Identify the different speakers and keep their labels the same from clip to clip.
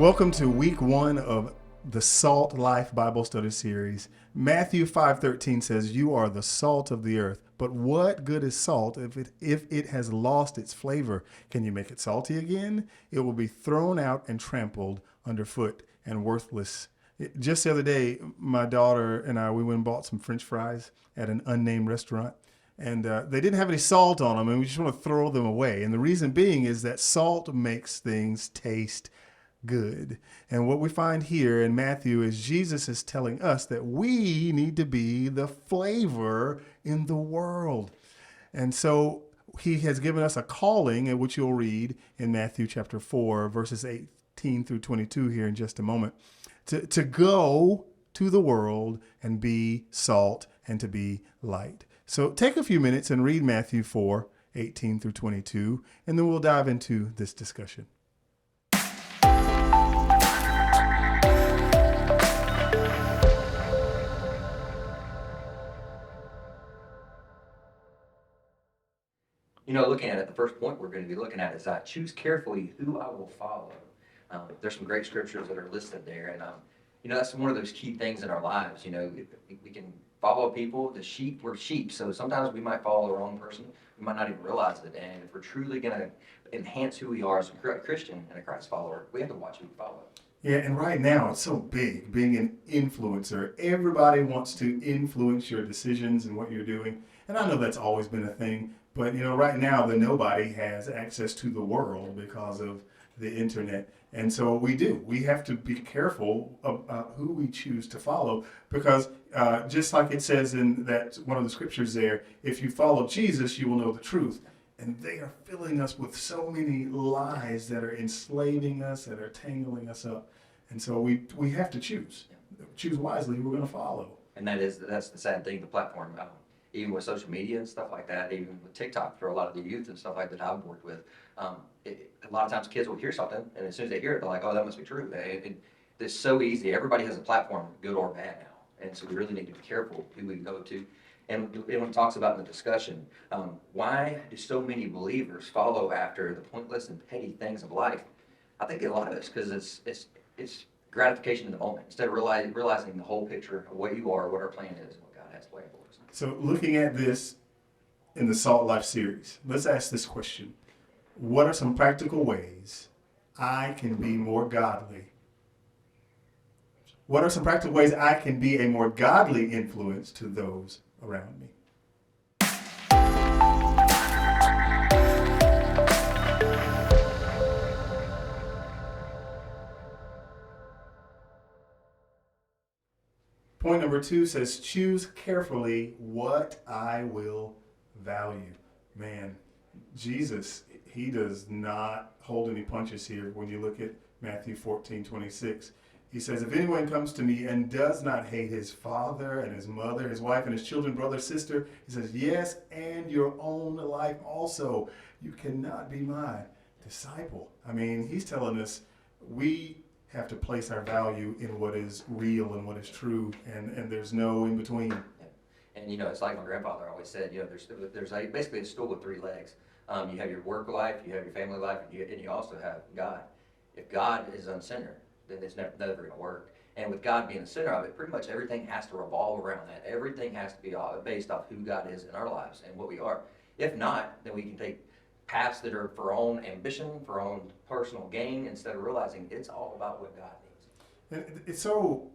Speaker 1: Welcome to week 1 of the Salt Life Bible Study Series. Matthew 5:13 says, "You are the salt of the earth. But what good is salt if it has lost its flavor? Can you make it salty again? It will be thrown out and trampled underfoot and worthless." Just the other day, my daughter and I, we went and bought some French fries at an unnamed restaurant. And they didn't have any salt on them, and we just want to throw them away. And the reason being is that salt makes things taste good. And what we find here in Matthew is Jesus is telling us that we need to be the flavor in the world. And so he has given us a calling, which you'll read in Matthew chapter 4, verses 18 through 22 here in just a moment, to go to the world and be salt and to be light. So take a few minutes and read Matthew 4, 18 through 22, and then we'll dive into this discussion.
Speaker 2: Looking at it, the first point we're going to be looking at is choose carefully who I will follow. There's some great scriptures that are listed there, and that's one of those key things in our lives. We can follow people. The sheep, we're sheep, so sometimes we might follow the wrong person. We might not even realize it. And if we're truly going to enhance who we are as a Christian and a Christ follower, we have to watch who we follow.
Speaker 1: Yeah, and right now it's so big, being an influencer. Everybody wants to influence your decisions and what you're doing. And I know that's always been a thing, but right now the nobody has access to the world because of the internet. And so we do. We have to be careful about who we choose to follow, because just like it says in that one of the scriptures there, if you follow Jesus, you will know the truth. And they are filling us with so many lies that are enslaving us, that are tangling us up. And so we have to choose. Choose wisely who we're going to follow.
Speaker 2: And that's the sad thing, the platform. Even with social media and stuff like that, even with TikTok for a lot of the youth and stuff like that I've worked with, a lot of times kids will hear something, and as soon as they hear it, they're like, "Oh, that must be true." It's so easy. Everybody has a platform, good or bad now, and so we really need to be careful who we go to. And when it talks about in the discussion, why do so many believers follow after the pointless and petty things of life? I think a lot of it's because it's gratification in the moment instead of realizing the whole picture of what you are, what our plan is, and what God has planned for us.
Speaker 1: So looking at this in the Salt Life series, let's ask this question. What are some practical ways I can be more godly? What are some practical ways I can be a more godly influence to those around me? Point number 2 says, choose carefully what I will value. Man, Jesus, he does not hold any punches here. When you look at Matthew 14:26, he says, "If anyone comes to me and does not hate his father and his mother, his wife and his children, brother, sister," he says, "yes, and your own life also, you cannot be my disciple." I mean, he's telling us we have to place our value in what is real and what is true, and there's no in between.
Speaker 2: Yeah. And it's like my grandfather always said, there's basically a stool with 3 legs. You have your work life, you have your family life, and you also have God. If God is uncentered, then it's never going to work. And with God being the center of it, pretty much everything has to revolve around that. Everything has to be based off who God is in our lives and what we are. If not, then we can take paths that are for our own ambition, for our own personal gain, instead of realizing it's all about what God needs.
Speaker 1: And it's so,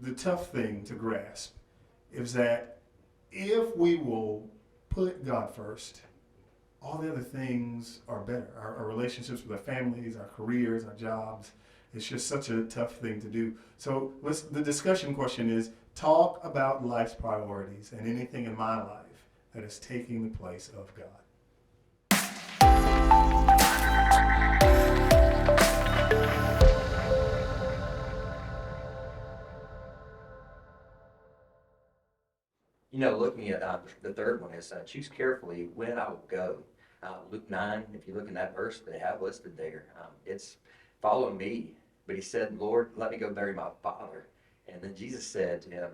Speaker 1: the tough thing to grasp is that if we will put God first, all the other things are better. Our relationships with our families, our careers, our jobs. It's just such a tough thing to do. So the discussion question is, talk about life's priorities and anything in my life that is taking the place of God.
Speaker 2: Looking at the third one is choose carefully when I will go. Luke 9, if you look in that verse they have listed there, it's follow me. But he said, "Lord, let me go bury my father." And then Jesus said to him,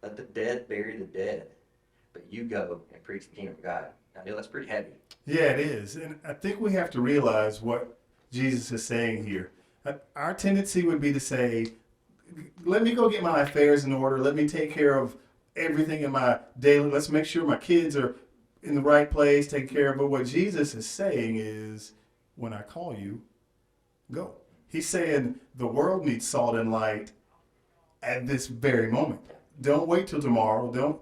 Speaker 2: "Let the dead bury the dead, but you go and preach the kingdom of God." I know that's pretty heavy.
Speaker 1: Yeah, it is. And I think we have to realize what Jesus is saying here. Our tendency would be to say, let me go get my affairs in order. Let me take care of everything in my daily. Let's make sure my kids are in the right place, taken care of. But what Jesus is saying is, when I call you, go. He's saying the world needs salt and light at this very moment. Don't wait till tomorrow. Don't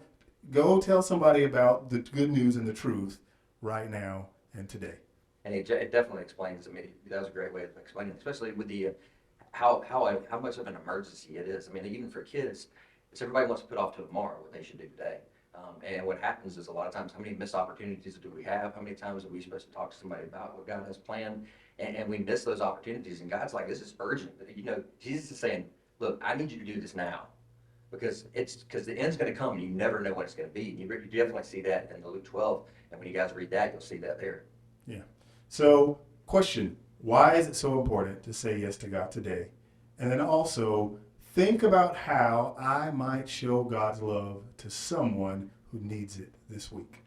Speaker 1: go tell somebody about the good news and the truth right now and today.
Speaker 2: And it definitely explains. I mean, that was a great way of explaining, it, especially with the how much of an emergency it is. I mean, even for kids, it's everybody wants to put off to tomorrow what they should do today. And what happens is a lot of times, how many missed opportunities do we have? How many times are we supposed to talk to somebody about what God has planned? And we miss those opportunities. And God's like, this is urgent. You know, Jesus is saying, look, I need you to do this now. Because the end's going to come, and you never know when it's going to be. You definitely see that in the Luke 12, and when you guys read that, you'll see that there.
Speaker 1: Yeah. So, question, why is it so important to say yes to God today? And then also, think about how I might show God's love to someone who needs it this week.